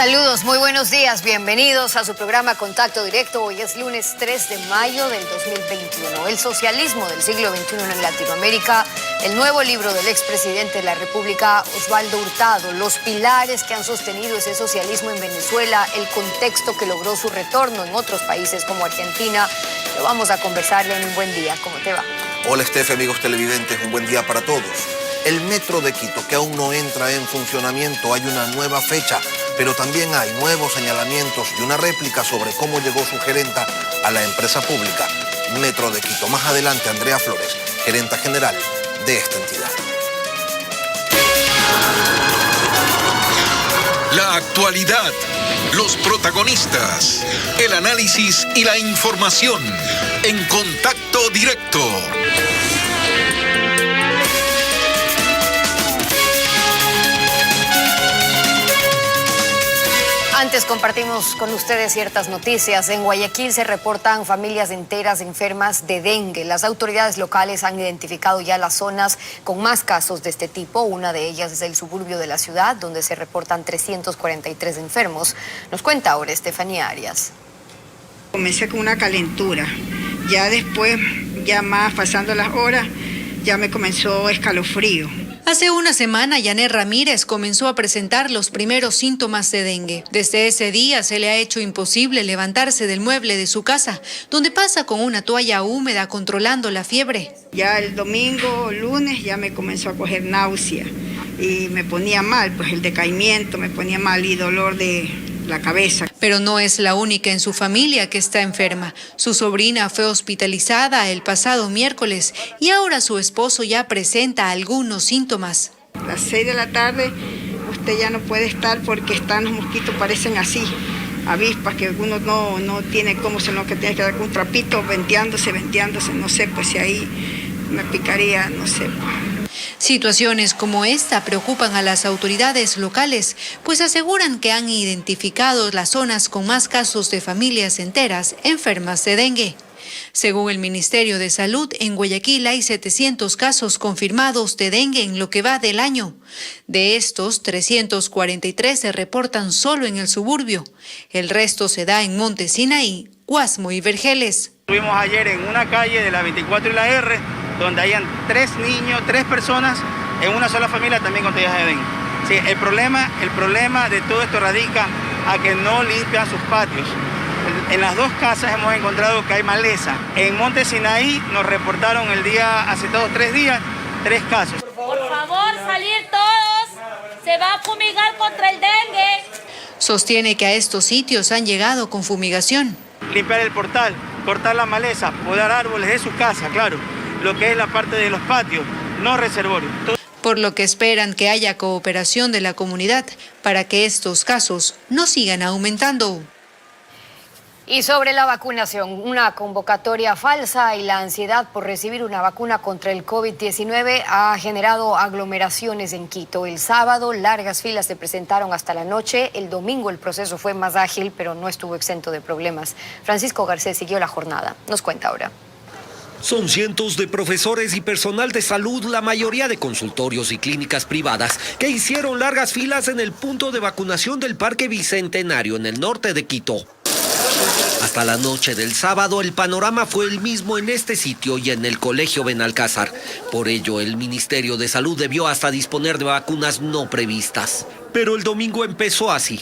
Saludos, muy buenos días, bienvenidos a su programa Contacto Directo. Hoy es lunes 3 de mayo del 2021. El socialismo del siglo XXI en Latinoamérica, el nuevo libro del expresidente de la República, Osvaldo Hurtado, los pilares que han sostenido ese socialismo en Venezuela, el contexto que logró su retorno en otros países como Argentina. Lo vamos a conversarle en un buen día. ¿Cómo te va? Hola, Estefe, amigos televidentes, un buen día para todos. El metro de Quito, que aún no entra en funcionamiento, hay una nueva fecha, pero también hay nuevos señalamientos y una réplica sobre cómo llegó su gerenta a la empresa pública, Metro de Quito. Más adelante, Andrea Flores, gerenta general de esta entidad. La actualidad, los protagonistas, el análisis y la información en Contacto Directo. Antes compartimos con ustedes ciertas noticias. En Guayaquil se reportan familias enteras enfermas de dengue. Las autoridades locales han identificado ya las zonas con más casos de este tipo. Una de ellas es el suburbio de la ciudad, donde se reportan 343 enfermos. Nos cuenta ahora Estefanía Arias. Comencé con una calentura. Ya después, ya más pasando las horas, ya me comenzó escalofrío. Hace una semana, Yanet Ramírez comenzó a presentar los primeros síntomas de dengue. Desde ese día se le ha hecho imposible levantarse del mueble de su casa, donde pasa con una toalla húmeda controlando la fiebre. Ya el domingo, lunes, ya me comenzó a coger náusea y me ponía mal, pues el decaimiento me ponía mal y dolor de la cabeza. Pero no es la única en su familia que está enferma. Su sobrina fue hospitalizada el pasado miércoles y ahora su esposo ya presenta algunos síntomas. A las 6 de la tarde usted ya no puede estar porque están los mosquitos, parecen así, avispas que uno no tiene cómo, sino que tiene que dar con un trapito venteándose, no sé, pues si ahí me picaría, no sé. Situaciones como esta preocupan a las autoridades locales, pues aseguran que han identificado las zonas con más casos de familias enteras enfermas de dengue. Según el Ministerio de Salud, en Guayaquil hay 700 casos confirmados de dengue en lo que va del año. De estos, 343 se reportan solo en el suburbio. El resto se da en Monte Sinaí, Guasmo y Vergeles. Estuvimos ayer en una calle de la 24 y la R, donde hayan 3 niños, 3 personas en una sola familia también con contagiadas de dengue. Sí, el problema de todo esto radica a que no limpian sus patios. En las dos casas hemos encontrado que hay maleza. En Monte Sinaí nos reportaron hace 3 días, 3 casos. Por favor, salir todos. Se va a fumigar contra el dengue. Sostiene que a estos sitios han llegado con fumigación. Limpiar el portal, cortar la maleza, podar árboles de su casa, claro. Lo que es la parte de los patios, no reservorios. Por lo que esperan que haya cooperación de la comunidad para que estos casos no sigan aumentando. Y sobre la vacunación, una convocatoria falsa y la ansiedad por recibir una vacuna contra el COVID-19 ha generado aglomeraciones en Quito. El sábado largas filas se presentaron hasta la noche. El domingo el proceso fue más ágil, pero no estuvo exento de problemas. Francisco Garcés siguió la jornada. Nos cuenta ahora. Son cientos de profesores y personal de salud, la mayoría de consultorios y clínicas privadas, que hicieron largas filas en el punto de vacunación del Parque Bicentenario en el norte de Quito. Hasta la noche del sábado el panorama fue el mismo en este sitio y en el Colegio Benalcázar. Por ello, el Ministerio de Salud debió hasta disponer de vacunas no previstas. Pero el domingo empezó así.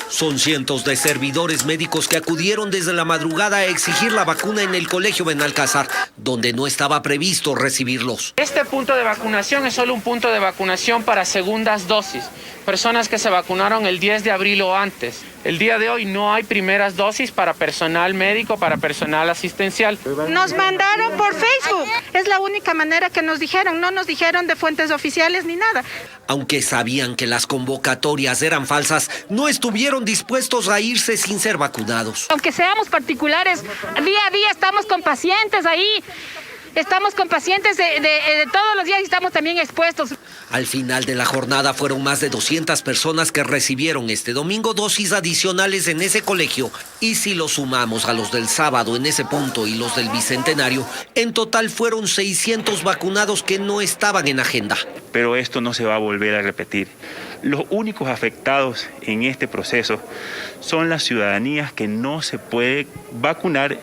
Son cientos de servidores médicos que acudieron desde la madrugada a exigir la vacuna en el Colegio Benalcázar, donde no estaba previsto recibirlos. Este punto de vacunación es solo un punto de vacunación para segundas dosis. Personas que se vacunaron el 10 de abril o antes. El día de hoy no hay primeras dosis para personal médico, para personal asistencial. Nos mandaron por Facebook. Es la única manera que nos dijeron. No nos dijeron de fuentes oficiales ni nada. Aunque sabían que las convocatorias eran falsas, no estuvieron dispuestos a irse sin ser vacunados. Aunque seamos particulares, día a día estamos con pacientes ahí. Estamos con pacientes de todos los días y estamos también expuestos. Al final de la jornada fueron más de 200 personas que recibieron este domingo dosis adicionales en ese colegio. Y si lo sumamos a los del sábado en ese punto y los del Bicentenario, en total fueron 600 vacunados que no estaban en agenda. Pero esto no se va a volver a repetir. Los únicos afectados en este proceso son las ciudadanías que no se puede vacunar,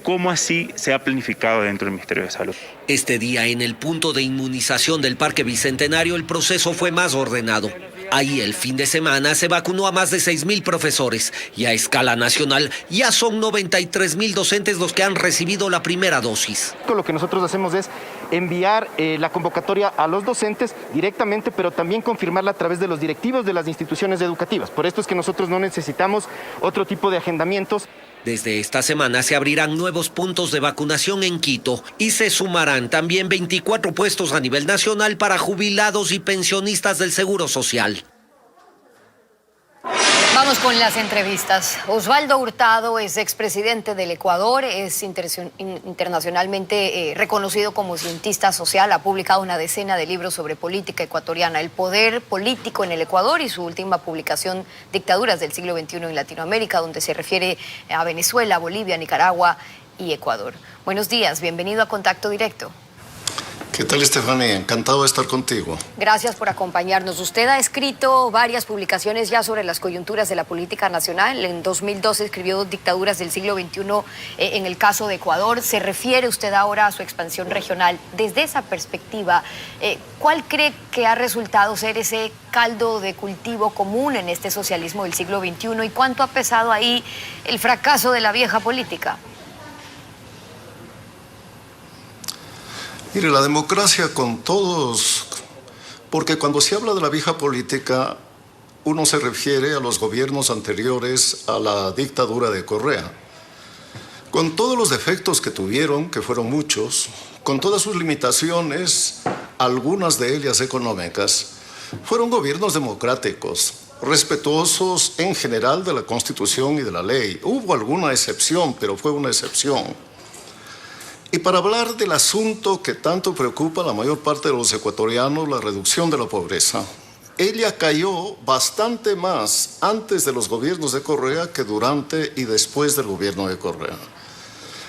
como así se ha planificado dentro del Ministerio de Salud. Este día, en el punto de inmunización del Parque Bicentenario, el proceso fue más ordenado. Ahí el fin de semana se vacunó a más de 6,000 profesores y a escala nacional ya son 93,000 docentes los que han recibido la primera dosis. Lo que nosotros hacemos es enviar la convocatoria a los docentes directamente, pero también confirmarla a través de los directivos de las instituciones educativas. Por esto es que nosotros no necesitamos otro tipo de agendamientos. Desde esta semana se abrirán nuevos puntos de vacunación en Quito y se sumarán también 24 puestos a nivel nacional para jubilados y pensionistas del Seguro Social. Vamos con las entrevistas. Osvaldo Hurtado es expresidente del Ecuador, es internacionalmente reconocido como cientista social, ha publicado una decena de libros sobre política ecuatoriana, el poder político en el Ecuador y su última publicación, Dictaduras del siglo XXI en Latinoamérica, donde se refiere a Venezuela, Bolivia, Nicaragua y Ecuador. Buenos días, bienvenido a Contacto Directo. ¿Qué tal, Estefanía? Encantado de estar contigo. Gracias por acompañarnos. Usted ha escrito varias publicaciones ya sobre las coyunturas de la política nacional. En 2012 escribió Dictaduras del siglo XXI en el caso de Ecuador. Se refiere usted ahora a su expansión regional. Desde esa perspectiva, ¿cuál cree que ha resultado ser ese caldo de cultivo común en este socialismo del siglo XXI? ¿Y cuánto ha pesado ahí el fracaso de la vieja política? Mire, la democracia con todos, porque cuando se habla de la vieja política, uno se refiere a los gobiernos anteriores a la dictadura de Correa. Con todos los defectos que tuvieron, que fueron muchos, con todas sus limitaciones, algunas de ellas económicas, fueron gobiernos democráticos, respetuosos en general de la Constitución y de la ley. Hubo alguna excepción, pero fue una excepción. Y para hablar del asunto que tanto preocupa a la mayor parte de los ecuatorianos, la reducción de la pobreza, ella cayó bastante más antes de los gobiernos de Correa que durante y después del gobierno de Correa.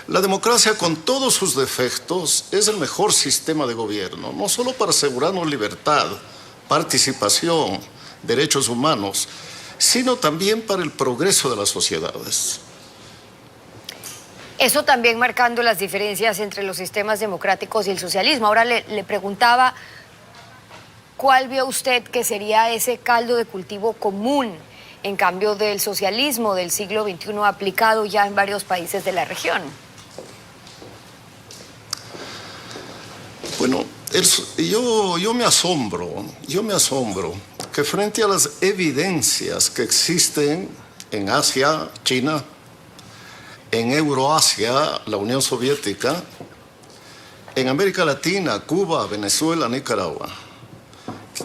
La democracia, con todos sus defectos, es el mejor sistema de gobierno, no solo para asegurarnos libertad, participación, derechos humanos, sino también para el progreso de las sociedades. Eso también marcando las diferencias entre los sistemas democráticos y el socialismo. Ahora le preguntaba, ¿cuál vio usted que sería ese caldo de cultivo común en cambio del socialismo del siglo XXI aplicado ya en varios países de la región? Bueno, yo me asombro que frente a las evidencias que existen en Asia, China, en Euroasia, la Unión Soviética, en América Latina, Cuba, Venezuela, Nicaragua,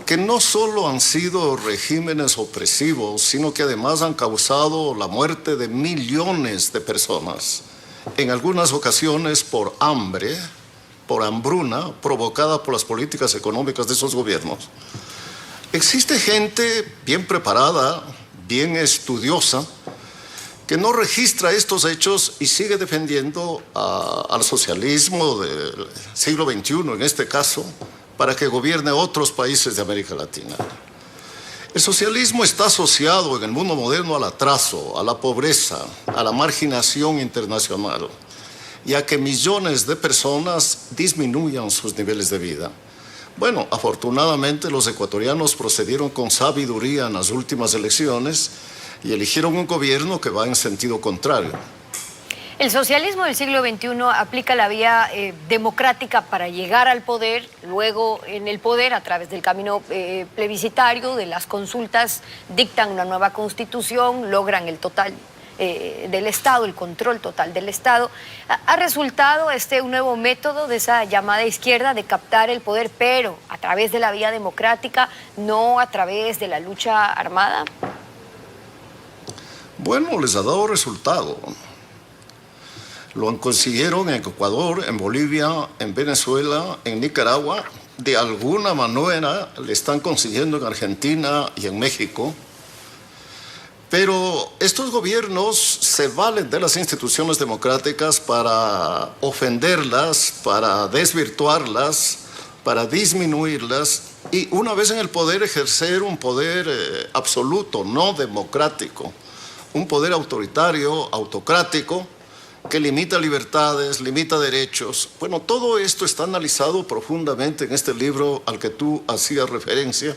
que no solo han sido regímenes opresivos, sino que además han causado la muerte de millones de personas, en algunas ocasiones por hambre, por hambruna, provocada por las políticas económicas de esos gobiernos. Existe gente bien preparada, bien estudiosa, que no registra estos hechos y sigue defendiendo al socialismo del siglo XXI, en este caso, para que gobierne otros países de América Latina. El socialismo está asociado en el mundo moderno al atraso, a la pobreza, a la marginación internacional y a que millones de personas disminuyan sus niveles de vida. Bueno, afortunadamente los ecuatorianos procedieron con sabiduría en las últimas elecciones y eligieron un gobierno que va en sentido contrario. El socialismo del siglo XXI aplica la vía democrática para llegar al poder, luego en el poder, a través del camino plebiscitario, de las consultas, dictan una nueva constitución, logran el total del Estado, el control total del Estado. Ha resultado un nuevo método de esa llamada izquierda de captar el poder, pero a través de la vía democrática, no a través de la lucha armada. Bueno, les ha dado resultado. Lo consiguieron en Ecuador, en Bolivia, en Venezuela, en Nicaragua. De alguna manera le están consiguiendo en Argentina y en México. Pero estos gobiernos se valen de las instituciones democráticas para ofenderlas, para desvirtuarlas, para disminuirlas y una vez en el poder ejercer un poder absoluto, no democrático, un poder autoritario, autocrático, que limita libertades, limita derechos. Bueno, todo esto está analizado profundamente en este libro al que tú hacías referencia,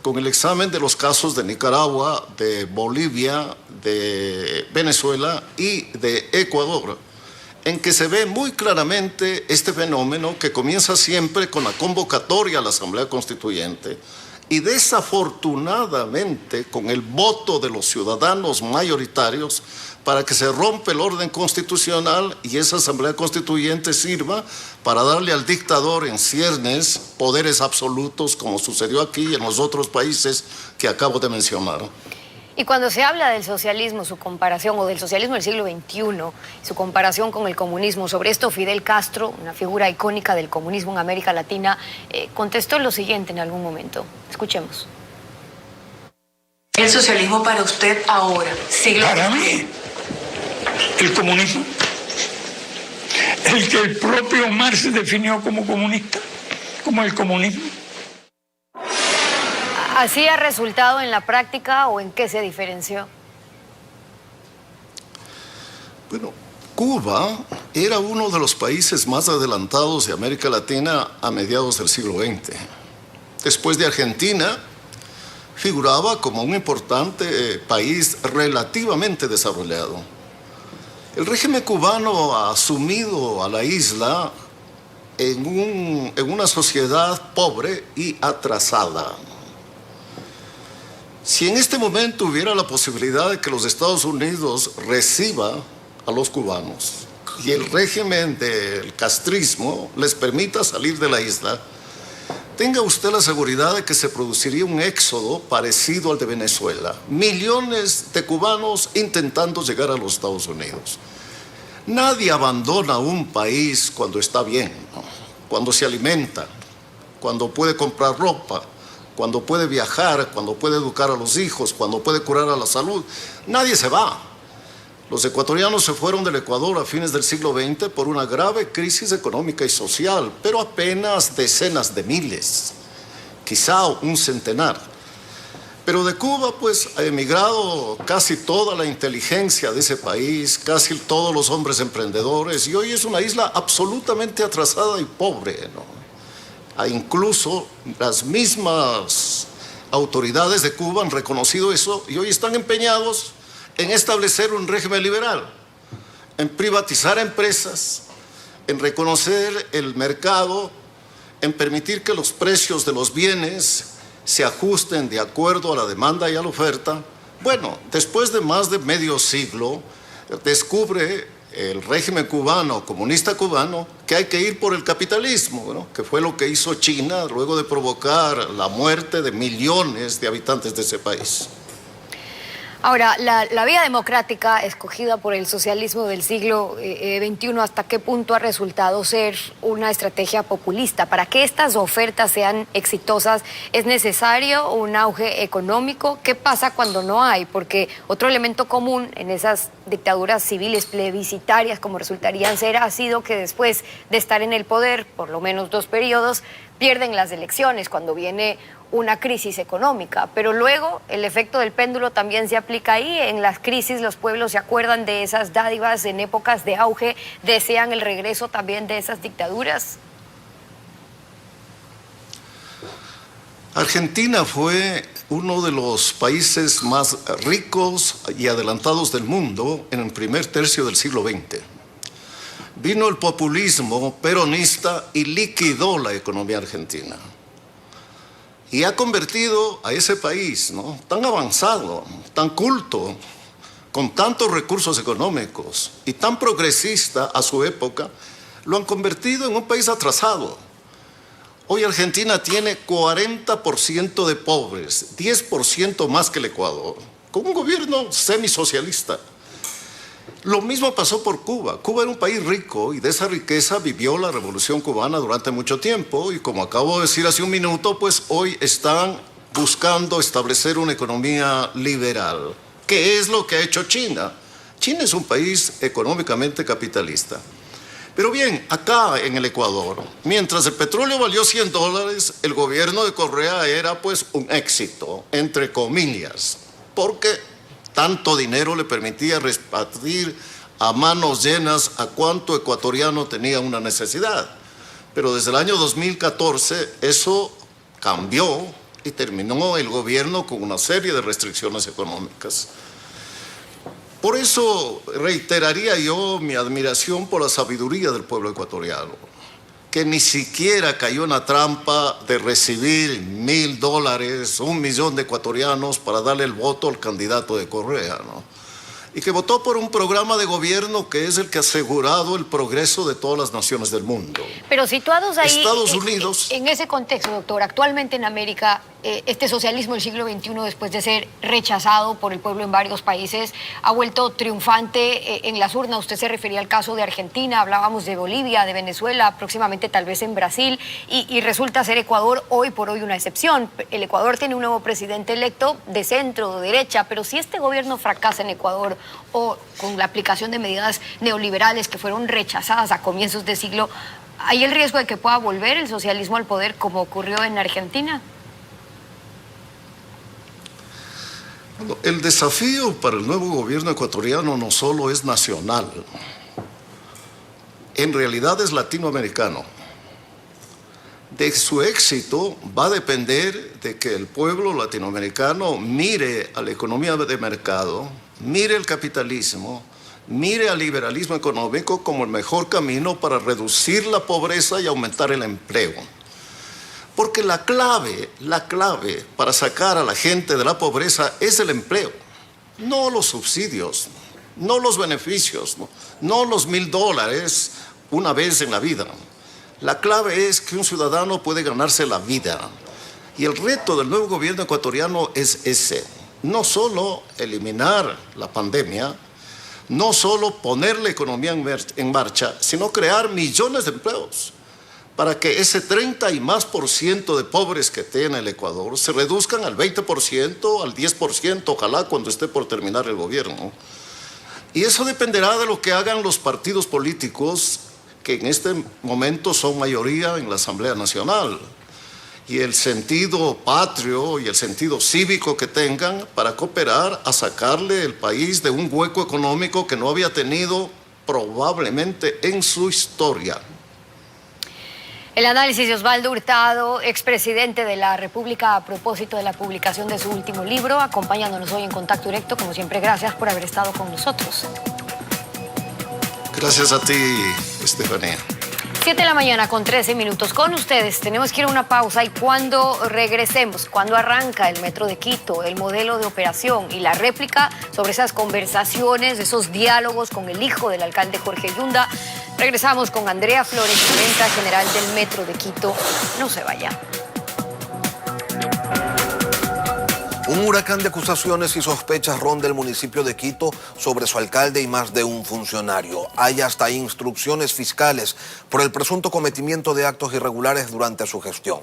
con el examen de los casos de Nicaragua, de Bolivia, de Venezuela y de Ecuador, en que se ve muy claramente este fenómeno que comienza siempre con la convocatoria a la Asamblea Constituyente y desafortunadamente con el voto de los ciudadanos mayoritarios para que se rompa el orden constitucional y esa Asamblea Constituyente sirva para darle al dictador en ciernes poderes absolutos, como sucedió aquí y en los otros países que acabo de mencionar. Y cuando se habla del socialismo, su comparación, o del socialismo del siglo XXI, su comparación con el comunismo, sobre esto Fidel Castro, una figura icónica del comunismo en América Latina, contestó lo siguiente en algún momento. Escuchemos. ¿El socialismo para usted ahora, siglo XXI? Para mí, el comunismo, el que el propio Marx definió como comunista, como el comunismo. ¿Así ha resultado en la práctica o en qué se diferenció? Bueno, Cuba era uno de los países más adelantados de América Latina a mediados del siglo XX. Después de Argentina, figuraba como un importante país relativamente desarrollado. El régimen cubano ha asumido a la isla en una sociedad pobre y atrasada. Si en este momento hubiera la posibilidad de que los Estados Unidos reciba a los cubanos y el régimen del castrismo les permita salir de la isla, tenga usted la seguridad de que se produciría un éxodo parecido al de Venezuela. Millones de cubanos intentando llegar a los Estados Unidos. Nadie abandona un país cuando está bien, ¿no? Cuando se alimenta, cuando puede comprar ropa, cuando puede viajar, cuando puede educar a los hijos, cuando puede curar a la salud. Nadie se va. Los ecuatorianos se fueron del Ecuador a fines del siglo XX por una grave crisis económica y social, pero apenas decenas de miles, quizá un centenar. Pero de Cuba, pues, ha emigrado casi toda la inteligencia de ese país, casi todos los hombres emprendedores, y hoy es una isla absolutamente atrasada y pobre, ¿no? Incluso las mismas autoridades de Cuba han reconocido eso y hoy están empeñados en establecer un régimen liberal, en privatizar empresas, en reconocer el mercado, en permitir que los precios de los bienes se ajusten de acuerdo a la demanda y a la oferta. Bueno, después de más de medio siglo, descubre el régimen cubano, comunista cubano, que hay que ir por el capitalismo, ¿no? Que fue lo que hizo China luego de provocar la muerte de millones de habitantes de ese país. Ahora, la vía democrática escogida por el socialismo del siglo XXI, ¿hasta qué punto ha resultado ser una estrategia populista? Para que estas ofertas sean exitosas, ¿es necesario un auge económico? ¿Qué pasa cuando no hay? Porque otro elemento común en esas dictaduras civiles plebiscitarias, como resultarían ser, ha sido que después de estar en el poder, por lo menos 2 periodos, pierden las elecciones cuando viene una crisis económica, pero luego el efecto del péndulo también se aplica ahí. En las crisis los pueblos se acuerdan de esas dádivas en épocas de auge, desean el regreso también de esas dictaduras. Argentina fue uno de los países más ricos y adelantados del mundo en el primer tercio del siglo XX. Vino el populismo peronista y liquidó la economía argentina. Y ha convertido a ese país, ¿no?, tan avanzado, tan culto, con tantos recursos económicos y tan progresista a su época, lo han convertido en un país atrasado. Hoy Argentina tiene 40% de pobres, 10% más que el Ecuador, con un gobierno semisocialista. Lo mismo pasó por Cuba. Cuba era un país rico y de esa riqueza vivió la Revolución Cubana durante mucho tiempo y como acabo de decir hace un minuto, pues hoy están buscando establecer una economía liberal. ¿Qué es lo que ha hecho China? China es un país económicamente capitalista. Pero bien, acá en el Ecuador, mientras el petróleo valió $100, el gobierno de Correa era pues un éxito, entre comillas, porque tanto dinero le permitía repartir a manos llenas a cuánto ecuatoriano tenía una necesidad. Pero desde el año 2014 eso cambió y terminó el gobierno con una serie de restricciones económicas. Por eso reiteraría yo mi admiración por la sabiduría del pueblo ecuatoriano, que ni siquiera cayó en la trampa de recibir $1.000, $1 millón de ecuatorianos para darle el voto al candidato de Correa, ¿no? Y que votó por un programa de gobierno que es el que ha asegurado el progreso de todas las naciones del mundo. Pero situados ahí, Estados Unidos, en ese contexto, doctor, actualmente en América, este socialismo del siglo XXI, después de ser rechazado por el pueblo en varios países, ha vuelto triunfante en las urnas. Usted se refería al caso de Argentina, hablábamos de Bolivia, de Venezuela, próximamente tal vez en Brasil, y resulta ser Ecuador hoy por hoy una excepción. El Ecuador tiene un nuevo presidente electo de centro, de derecha, pero si este gobierno fracasa en Ecuador o con la aplicación de medidas neoliberales que fueron rechazadas a comienzos de siglo, ¿hay el riesgo de que pueda volver el socialismo al poder como ocurrió en Argentina? el desafío para el nuevo gobierno ecuatoriano no solo es nacional, en realidad es latinoamericano. De su éxito va a depender de que el pueblo latinoamericano mire a la economía de mercado, mire el capitalismo, mire al liberalismo económico como el mejor camino para reducir la pobreza y aumentar el empleo. Porque la clave para sacar a la gente de la pobreza es el empleo, no los subsidios, no los beneficios, no los $1000 una vez en la vida. La clave es que un ciudadano puede ganarse la vida. Y el reto del nuevo gobierno ecuatoriano es ese. No solo eliminar la pandemia, no solo poner la economía en marcha, sino crear millones de empleos para que ese 30 y más % de pobres que tiene el Ecuador se reduzcan al 20%, al 10%, ojalá cuando esté por terminar el gobierno. Y eso dependerá de lo que hagan los partidos políticos que en este momento son mayoría en la Asamblea Nacional, y el sentido patrio y el sentido cívico que tengan para cooperar a sacarle el país de un hueco económico que no había tenido probablemente en su historia. El análisis de Osvaldo Hurtado, expresidente de la República, a propósito de la publicación de su último libro, acompañándonos hoy en Contacto Directo. Como siempre, gracias por haber estado con nosotros. Gracias a ti, Estefanía. 7 de la mañana con 13 minutos. Con ustedes tenemos que ir a una pausa y cuando regresemos, cuando arranca el Metro de Quito, el modelo de operación y la réplica sobre esas conversaciones, esos diálogos con el hijo del alcalde Jorge Yunda, regresamos con Andrea Flores, gerenta general del Metro de Quito. No se vaya. Un huracán de acusaciones y sospechas ronda el municipio de Quito sobre su alcalde y más de un funcionario. Hay hasta instrucciones fiscales por el presunto cometimiento de actos irregulares durante su gestión.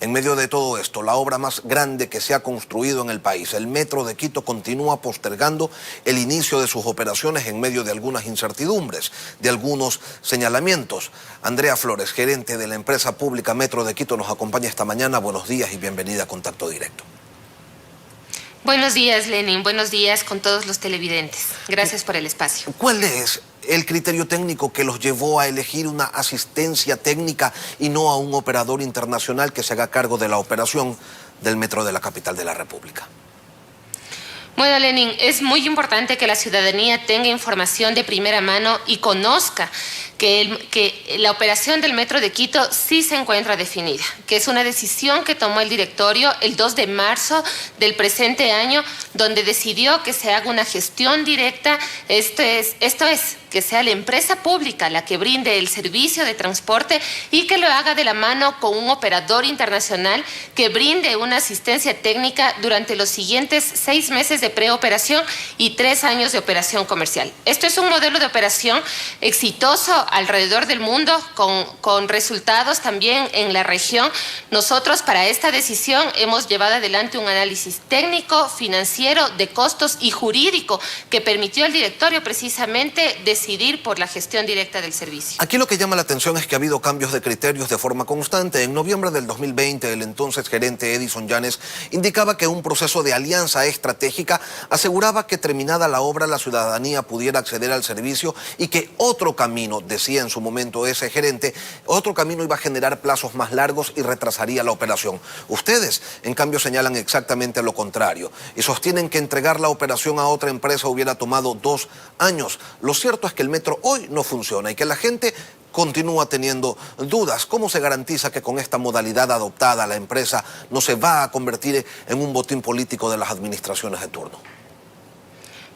En medio de todo esto, la obra más grande que se ha construido en el país, el Metro de Quito, continúa postergando el inicio de sus operaciones en medio de algunas incertidumbres, de algunos señalamientos. Andrea Flores, gerente de la empresa pública Metro de Quito, nos acompaña esta mañana. Buenos días y bienvenida a Contacto Directo. Buenos días, Lenin. Buenos días con todos los televidentes. Gracias por el espacio. ¿Cuál es el criterio técnico que los llevó a elegir una asistencia técnica y no a un operador internacional que se haga cargo de la operación del metro de la capital de la República? Bueno, Lenin, es muy importante que la ciudadanía tenga información de primera mano y conozca que la operación del Metro de Quito sí se encuentra definida, que es una decisión que tomó el directorio el 2 de marzo del presente año, donde decidió que se haga una gestión directa, esto es, que sea la empresa pública la que brinde el servicio de transporte y que lo haga de la mano con un operador internacional que brinde una asistencia técnica durante los siguientes 6 meses de preoperación y 3 años de operación comercial. Esto es un modelo de operación exitoso alrededor del mundo, con resultados también en la región. Nosotros para esta decisión hemos llevado adelante un análisis técnico, financiero, de costos y jurídico que permitió al directorio precisamente decidir por la gestión directa del servicio. Aquí lo que llama la atención es que ha habido cambios de criterios de forma constante. En noviembre del 2020, el entonces gerente Edison Llanes indicaba que un proceso de alianza estratégica aseguraba que terminada la obra la ciudadanía pudiera acceder al servicio y que otro camino, decía en su momento ese gerente, otro camino iba a generar plazos más largos y retrasaría la operación. Ustedes, en cambio, señalan exactamente lo contrario y sostienen que entregar la operación a otra empresa hubiera tomado 2 años. Lo cierto es que el metro hoy no funciona y que la gente continúa teniendo dudas. ¿Cómo se garantiza que con esta modalidad adoptada la empresa no se va a convertir en un botín político de las administraciones de turno?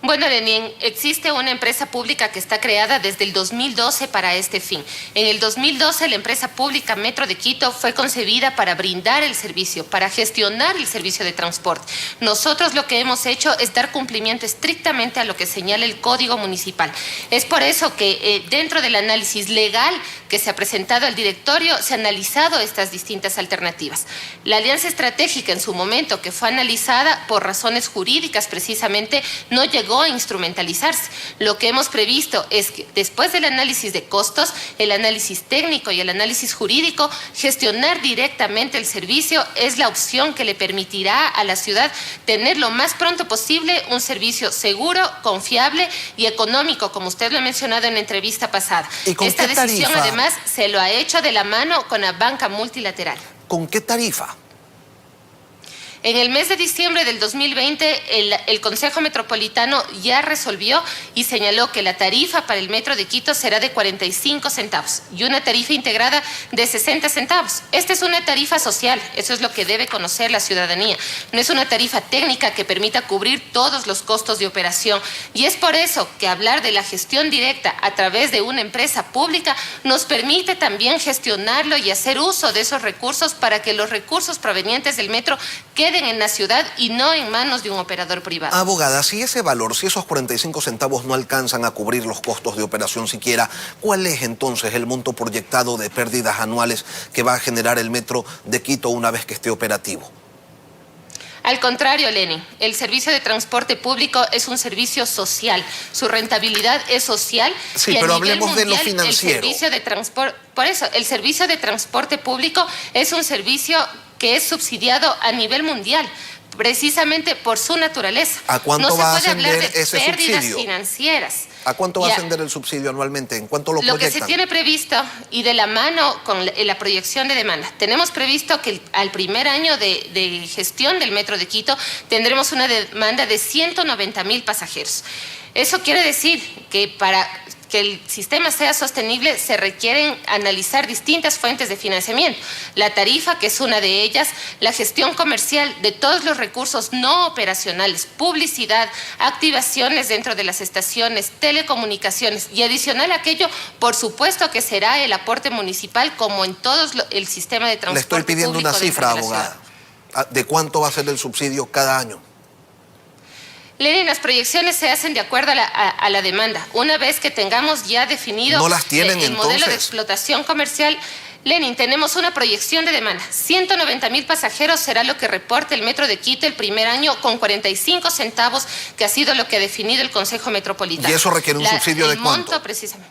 Bueno, Lenín, existe una empresa pública que está creada desde el 2012 para este fin. En el 2012 la empresa pública Metro de Quito fue concebida para brindar el servicio, para gestionar el servicio de transporte. Nosotros lo que hemos hecho es dar cumplimiento estrictamente a lo que señala el Código Municipal. Es por eso que dentro del análisis legal que se ha presentado al directorio se han analizado estas distintas alternativas. La alianza estratégica en su momento, que fue analizada por razones jurídicas precisamente, no llegó a instrumentalizarse. Lo que hemos previsto es que después del análisis de costos, el análisis técnico y el análisis jurídico, gestionar directamente el servicio es la opción que le permitirá a la ciudad tener lo más pronto posible un servicio seguro, confiable y económico, como usted lo ha mencionado en la entrevista pasada. Esta decisión además se lo ha hecho de la mano con la banca multilateral. ¿Con qué tarifa? En el mes de diciembre del 2020, el Consejo Metropolitano ya resolvió y señaló que la tarifa para el Metro de Quito será de 45 centavos y una tarifa integrada de 60 centavos. Esta es una tarifa social, eso es lo que debe conocer la ciudadanía. No es una tarifa técnica que permita cubrir todos los costos de operación. Y es por eso que hablar de la gestión directa a través de una empresa pública nos permite también gestionarlo y hacer uso de esos recursos para que los recursos provenientes del metro queden en la ciudad y no en manos de un operador privado. Abogada, si ese valor, si esos 45 centavos no alcanzan a cubrir los costos de operación siquiera, ¿cuál es entonces el monto proyectado de pérdidas anuales que va a generar el Metro de Quito una vez que esté operativo? Al contrario, Lenin, el servicio de transporte público es un servicio social. Su rentabilidad es social. Sí, pero hablemos de lo financiero. El servicio de transporte, por eso, el servicio de transporte público es un servicio que es subsidiado a nivel mundial, precisamente por su naturaleza. ¿A cuánto va a ascender ese subsidio? Pérdidas financieras. ¿A cuánto va a ascender el subsidio anualmente? ¿En cuánto lo proyectan? Lo que se tiene previsto, y de la mano con la proyección de demanda, tenemos previsto que al primer año de gestión del Metro de Quito tendremos una demanda de 190,000 pasajeros. Eso quiere decir que para que el sistema sea sostenible se requieren analizar distintas fuentes de financiamiento. La tarifa, que es una de ellas, la gestión comercial de todos los recursos no operacionales, publicidad, activaciones dentro de las estaciones, telecomunicaciones y adicional a aquello, por supuesto que será el aporte municipal como en todo el sistema de transporte público. Le estoy pidiendo una cifra, abogada. ¿De cuánto va a ser el subsidio cada año? Lenin, las proyecciones se hacen de acuerdo a la demanda. Una vez que tengamos ya definido ¿no las tienen, el modelo de explotación comercial, Lenin, tenemos una proyección de demanda. 190,000 pasajeros será lo que reporte el Metro de Quito el primer año con 45 centavos, que ha sido lo que ha definido el Consejo Metropolitano. ¿Y eso requiere un subsidio de cuánto? Monto, precisamente.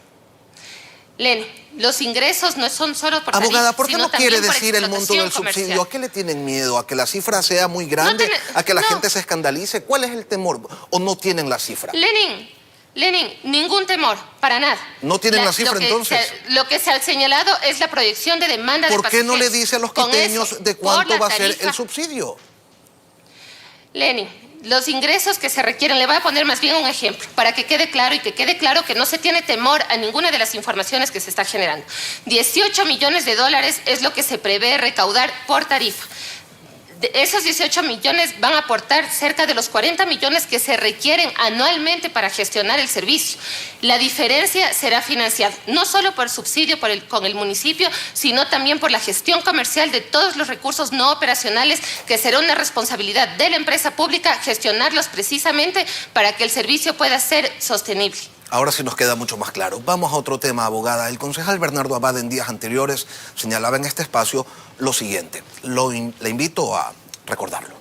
Lenin, los ingresos no son solo por abogada, ¿por qué no quiere decir el monto del subsidio? ¿A qué le tienen miedo? ¿A que la cifra sea muy grande? ¿A que la gente se escandalice? ¿Cuál es el temor? ¿O no tienen la cifra? Lenin, ningún temor, para nada. ¿No tienen la cifra entonces? Lo que se ha señalado es la proyección de demanda de pasajeros. ¿Por qué no le dice a los quiteños de cuánto va a ser el subsidio? Lenin, los ingresos que se requieren, le voy a poner más bien un ejemplo para que quede claro y que quede claro que no se tiene temor a ninguna de las informaciones que se está generando. 18 millones de dólares es lo que se prevé recaudar por tarifa. esos 18 millones van a aportar cerca de los 40 millones que se requieren anualmente para gestionar el servicio. La diferencia será financiada no solo por subsidio con el municipio, sino también por la gestión comercial de todos los recursos no operacionales, que será una responsabilidad de la empresa pública gestionarlos precisamente para que el servicio pueda ser sostenible. Ahora sí nos queda mucho más claro. Vamos a otro tema, abogada. El concejal Bernardo Abad en días anteriores señalaba en este espacio lo siguiente. Le invito a recordarlo.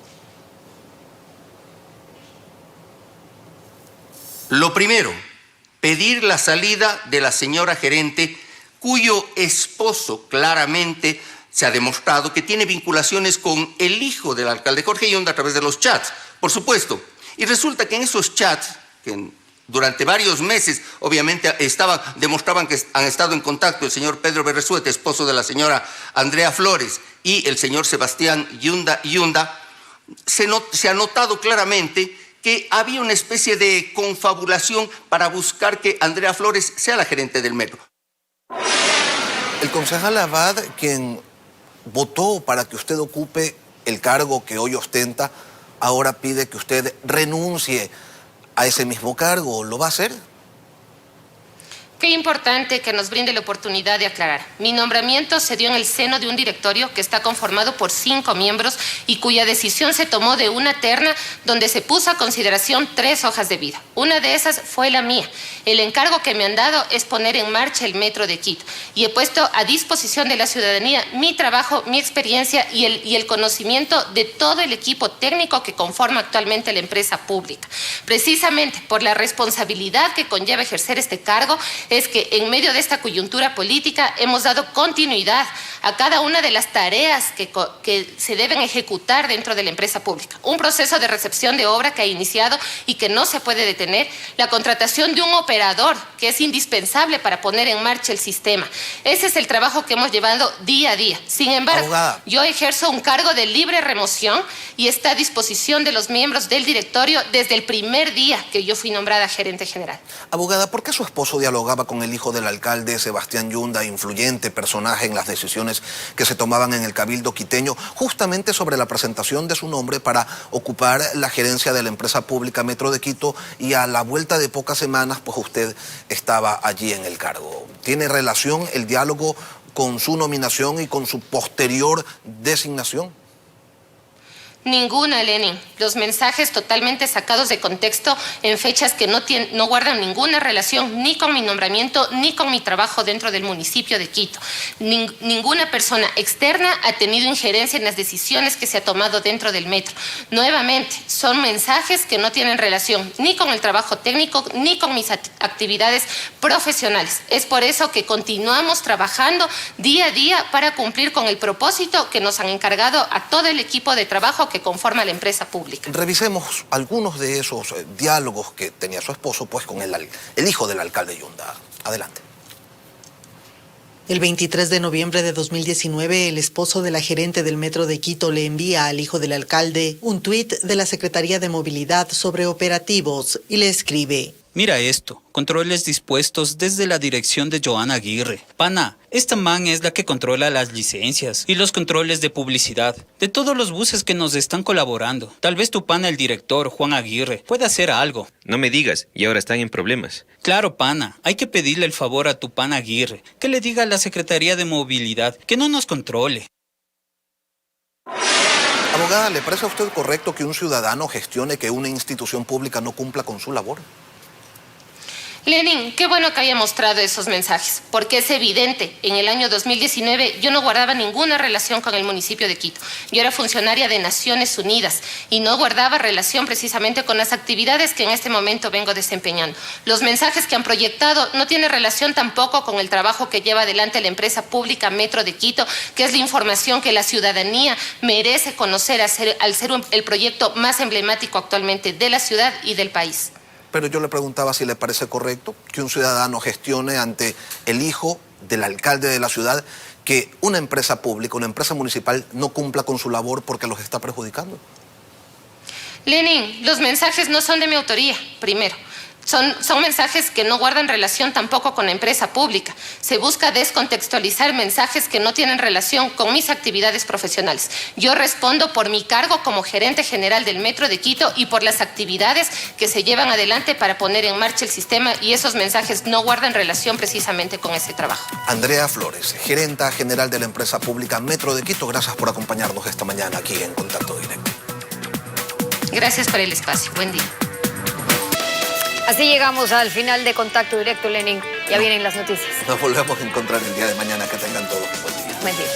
Lo primero, pedir la salida de la señora gerente, cuyo esposo claramente se ha demostrado que tiene vinculaciones con el hijo del alcalde Jorge Yunda a través de los chats, por supuesto. Y resulta que en esos chats, que durante varios meses, obviamente, demostraban que han estado en contacto el señor Pedro Berresuete, esposo de la señora Andrea Flores, y el señor Sebastián Yunda, se ha notado claramente que había una especie de confabulación para buscar que Andrea Flores sea la gerente del metro. El concejal Abad, quien votó para que usted ocupe el cargo que hoy ostenta, ahora pide que usted renuncie a ese mismo cargo. ¿Lo va a hacer? Qué importante que nos brinde la oportunidad de aclarar. Mi nombramiento se dio en el seno de un directorio que está conformado por 5 miembros y cuya decisión se tomó de una terna donde se puso a consideración 3 hojas de vida. Una de esas fue la mía. El encargo que me han dado es poner en marcha el Metro de Quito y he puesto a disposición de la ciudadanía mi trabajo, mi experiencia y el conocimiento de todo el equipo técnico que conforma actualmente la empresa pública. Precisamente por la responsabilidad que conlleva ejercer este cargo, es que en medio de esta coyuntura política hemos dado continuidad a cada una de las tareas que se deben ejecutar dentro de la empresa pública. Un proceso de recepción de obra que ha iniciado y que no se puede detener, la contratación de un operador que es indispensable para poner en marcha el sistema. Ese es el trabajo que hemos llevado día a día. Sin embargo, abogada, yo ejerzo un cargo de libre remoción y está a disposición de los miembros del directorio desde el primer día que yo fui nombrada gerente general. Abogada, ¿por qué su esposo dialogaba con el hijo del alcalde Sebastián Yunda, influyente personaje en las decisiones que se tomaban en el Cabildo quiteño, justamente sobre la presentación de su nombre para ocupar la gerencia de la empresa pública Metro de Quito, y a la vuelta de pocas semanas pues usted estaba allí en el cargo? ¿Tiene relación el diálogo con su nominación y con su posterior designación? Ninguna, Lenin. Los mensajes totalmente sacados de contexto en fechas que no guardan ninguna relación ni con mi nombramiento ni con mi trabajo dentro del municipio de Quito. Ninguna persona externa ha tenido injerencia en las decisiones que se ha tomado dentro del metro. Nuevamente, son mensajes que no tienen relación ni con el trabajo técnico ni con mis actividades profesionales. Es por eso que continuamos trabajando día a día para cumplir con el propósito que nos han encargado a todo el equipo de trabajo que conforma la empresa pública. Revisemos algunos de esos diálogos que tenía su esposo pues con el hijo del alcalde Yunda. Adelante. El 23 de noviembre de 2019, el esposo de la gerente del Metro de Quito le envía al hijo del alcalde un tuit de la Secretaría de Movilidad sobre operativos y le escribe: Mira esto, controles dispuestos desde la dirección de Joana Aguirre. Pana, esta man es la que controla las licencias y los controles de publicidad de todos los buses que nos están colaborando. Tal vez tu pana, el director, Juan Aguirre, pueda hacer algo. No me digas, y ahora están en problemas. Claro, pana, hay que pedirle el favor a tu pana Aguirre, que le diga a la Secretaría de Movilidad que no nos controle. Abogada, ¿le parece a usted correcto que un ciudadano gestione que una institución pública no cumpla con su labor? Lenin, qué bueno que haya mostrado esos mensajes, porque es evidente, en el año 2019 yo no guardaba ninguna relación con el municipio de Quito. Yo era funcionaria de Naciones Unidas y no guardaba relación precisamente con las actividades que en este momento vengo desempeñando. Los mensajes que han proyectado no tienen relación tampoco con el trabajo que lleva adelante la empresa pública Metro de Quito, que es la información que la ciudadanía merece conocer al ser el proyecto más emblemático actualmente de la ciudad y del país. Pero yo le preguntaba si le parece correcto que un ciudadano gestione ante el hijo del alcalde de la ciudad que una empresa pública, una empresa municipal, no cumpla con su labor porque los está perjudicando. Lenin, los mensajes no son de mi autoría, primero. Son mensajes que no guardan relación tampoco con la empresa pública. Se busca descontextualizar mensajes que no tienen relación con mis actividades profesionales. Yo respondo por mi cargo como gerente general del Metro de Quito y por las actividades que se llevan adelante para poner en marcha el sistema, y esos mensajes no guardan relación precisamente con ese trabajo. Andrea Flores, gerenta general de la empresa pública Metro de Quito, gracias por acompañarnos esta mañana aquí en Contacto Directo. Gracias por el espacio. Buen día. Así llegamos al final de Contacto Directo, Lenin. Ya vienen las noticias. Nos volvemos a encontrar el día de mañana. Que tengan todos un buen día. Buen día.